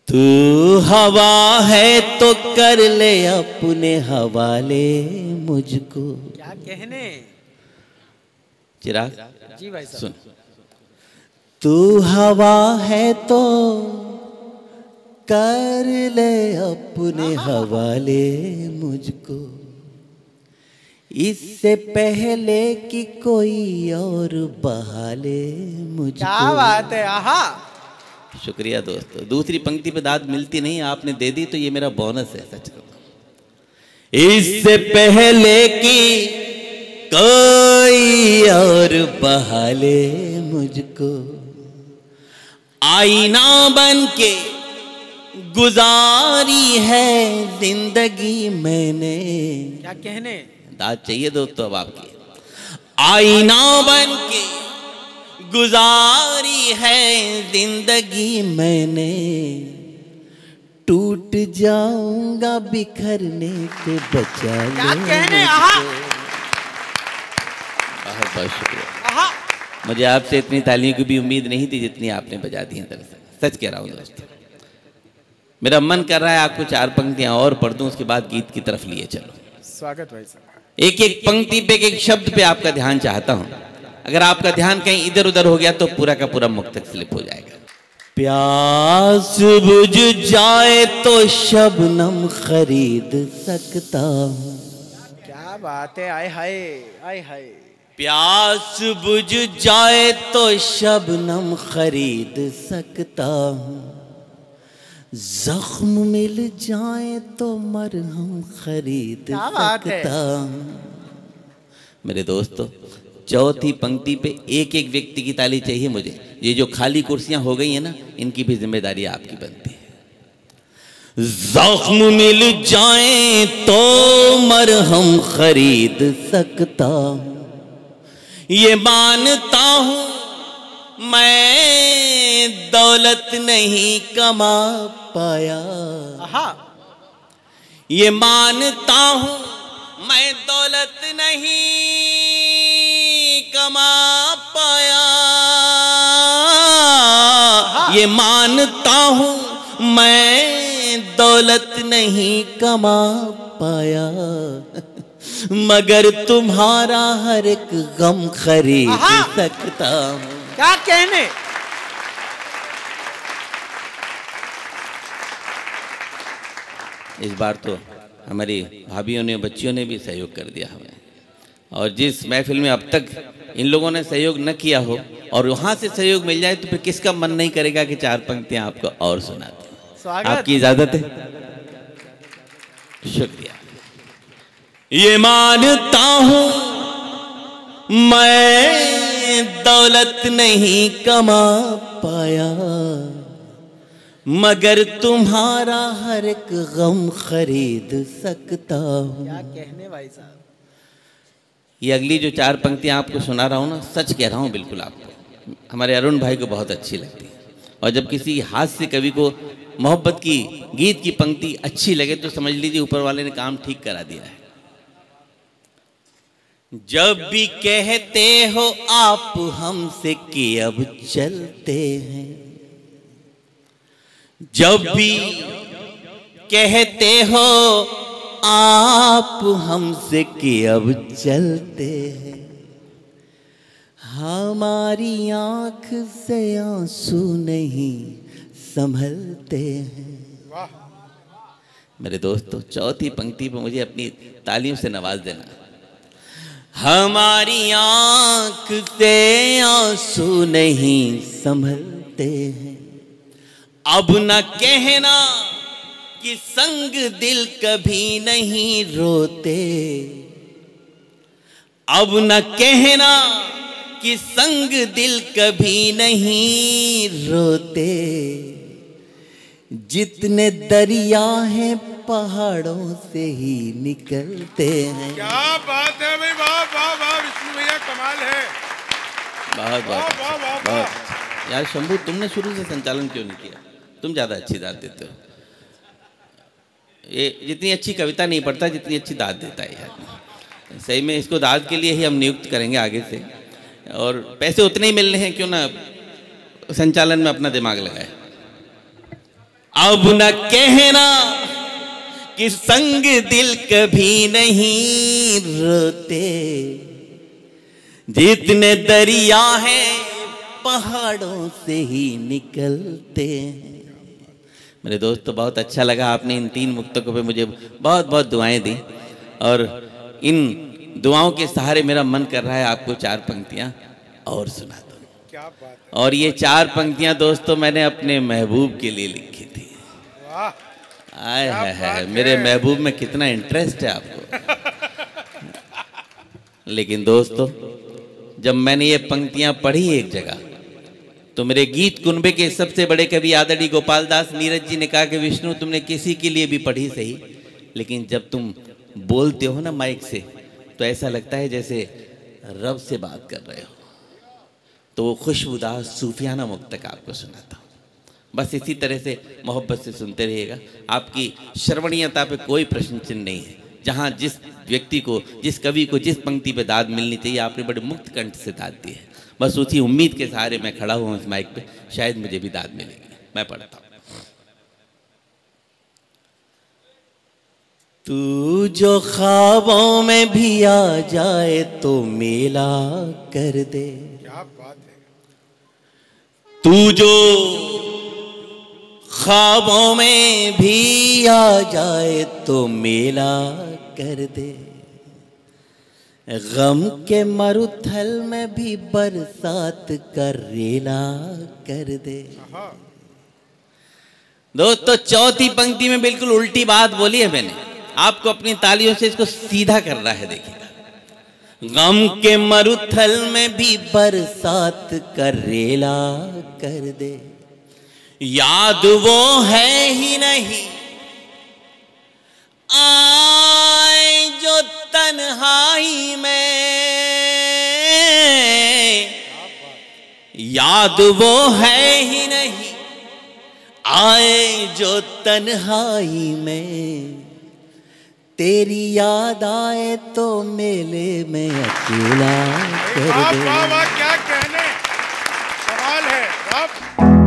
तू हवा है तो कर ले अपने हवाले मुझको। क्या कहने। चिराग जी भाई साहब। सुन। तू हवा है तो कर ले अपने हवाले मुझको, इससे पहले कि कोई और बहाले मुझको। क्या बात है। आहा। शुक्रिया दोस्तों। दूसरी पंक्ति पे दाद मिलती नहीं, आपने दे दी तो ये मेरा बोनस है। सच कहूं, इससे पहले कि कोई और बहाले मुझको, आईना बन के गुजारी है जिंदगी मैंने। क्या कहने। दाद चाहिए दोस्तों अब आपकी। आईना बन के गुजारी है जिंदगी मैंने, टूट जाऊंगा बिखरने से बचा ले। क्या कहने। आहा। बहुत बहुत शुक्रिया। आहा। मुझे आपसे इतनी तालियों की भी उम्मीद नहीं थी जितनी आपने बजा दी हैं। दरअसल सच कह रहा हूँ दोस्तों, मेरा मन कर रहा है आपको चार पंक्तियां और पढ़ दूं, उसके बाद गीत की तरफ लिए चलो। स्वागत भाई साहब। एक एक पंक्ति पे, एक एक शब्द पे आपका ध्यान चाहता हूं। अगर आपका ध्यान कहीं इधर उधर हो गया तो पूरा का पूरा मुक्तक स्लिप हो जाएगा। प्यास बुझ जाए तो शबनम खरीद सकता हूं। क्या बात है। आय हाय आय हाय। प्यास बुझ जाए तो शबनम खरीद सकता हूं, जख्म मिल जाए तो मरहम खरीद सकता हूं। मेरे दोस्तों, चौथी पंक्ति पे एक एक व्यक्ति की ताली चाहिए मुझे। ये जो खाली कुर्सियां हो गई है ना, इनकी भी जिम्मेदारी आपकी बनती है। जख्म मिल जाए तो मरहम खरीद सकता हूं, ये मानता हूं मैं दौलत नहीं कमा पाया। ये मानता हूं मैं दौलत नहीं कमा पाया। ये मानता हूं मैं दौलत नहीं कमा पाया, मगर तुम्हारा हर एक गम खरीद सकता हूं। क्या कहने। इस बार तो हमारी भाभियों ने, बच्चियों ने भी सहयोग कर दिया हमें। और जिस महफिल में अब तक इन लोगों ने सहयोग न किया हो और वहां से सहयोग मिल जाए तो फिर किसका मन नहीं करेगा कि चार पंक्तियां आपको और सुनाते हैं। आपकी इजाजत है। शुक्रिया। ये मानता हूं मैं दौलत नहीं कमा पाया, मगर तुम्हारा हर एक गम खरीद सकता हूं। क्या कहने भाई साहब। ये अगली जो चार पंक्तियां आपको सुना रहा हूं ना, सच कह रहा हूं बिल्कुल आपको, हमारे अरुण भाई को बहुत अच्छी लगती है। और जब किसी हास्य कवि को मोहब्बत की गीत की पंक्ति अच्छी लगे तो समझ लीजिए ऊपर वाले ने काम ठीक करा दिया है। जब भी कहते हो आप हमसे कि अब चलते हैं, जब भी कहते हो आप हमसे कि अब चलते हैं, हमारी आंख से आंसू नहीं संभलते हैं। मेरे दोस्तों, चौथी पंक्ति पर मुझे अपनी तालियों से नवाज देना। हमारी आंख से आंसू नहीं संभलते हैं, अब न कहना कि संग दिल कभी नहीं रोते, अब न कहना कि संग दिल कभी नहीं रोते, जितने दरिया हैं पहाड़ों से ही निकलते हैं। क्या बात है भाई। वाह वाह वाह। विष्णु भैया कमाल है। बहुत बहुत बहुत। यार शंभू, तुमने शुरू से संचालन क्यों नहीं किया? तुम ज्यादा अच्छी दाद देते हो। ये जितनी अच्छी कविता नहीं पढ़ता जितनी अच्छी दाद देता है यार। सही में इसको दाद के लिए ही हम नियुक्त करेंगे आगे से, और पैसे उतने ही मिल रहे हैं, क्यों ना संचालन में अपना दिमाग लगाए। अब न कहना कि संग दिल कभी नहीं रोते, जितने दरिया हैं पहाड़ों से ही निकलते हैं। मेरे दोस्तों बहुत अच्छा लगा, आपने इन 3 मुक्तकों पे मुझे बहुत बहुत दुआएं दी, और इन दुआओं के सहारे मेरा मन कर रहा है आपको 4 पंक्तियां और सुना दूं। क्या बात है। और ये 4 पंक्तियां दोस्तों मैंने अपने महबूब के लिए लिखी थी। वाह, आय है, मेरे महबूब में कितना इंटरेस्ट है आपको। लेकिन दोस्तों जब मैंने ये पंक्तियां पढ़ी एक जगह, तो मेरे गीत कुनबे के सबसे बड़े कवि आदरणीय गोपाल दास नीरज जी ने कहा कि विष्णु तुमने किसी के लिए भी पढ़ी सही, लेकिन जब तुम बोलते हो ना माइक से, तो ऐसा लगता है जैसे रब से बात कर रहे हो। तो वो खुशबूदार सूफियाना मुक्तक आपको सुनाता हूँ। बस इसी तरह से मोहब्बत से सुनते रहिएगा। आपकी श्रवणीयता पे कोई प्रश्न चिन्ह नहीं है। जहाँ जिस व्यक्ति को, जिस कवि को जिस पंक्ति पे दाद मिलनी चाहिए, आपने बड़े मुक्त कंठ से दाद दी है। बस उसी उम्मीद के सहारे मैं खड़ा हुआ हूँ इस माइक पे, शायद मुझे भी दाद मिलेगी। मैं पढ़ता हूँ। तू जो ख्वाबों में भी आ जाए तो मेला कर दे, क्या बात है। तू जो ख्वाबों में भी आ जाए तो मेला कर दे, गम के मरुथल में भी बरसात कर रेला कर दे। दोस्तों चौथी पंक्ति में बिल्कुल उल्टी बात बोली है मैंने, आपको अपनी तालियों से इसको सीधा करना है। देखिएगा, गम के मरुथल में भी बरसात कर रेला कर दे, याद वो है ही नहीं आए जो तन्हाई में, याद वो है ही नहीं आए जो तन्हाई में, तेरी याद आए तो मेले में अकेला कर दे। वाह वाह, क्या कहने, कमाल है। वाह।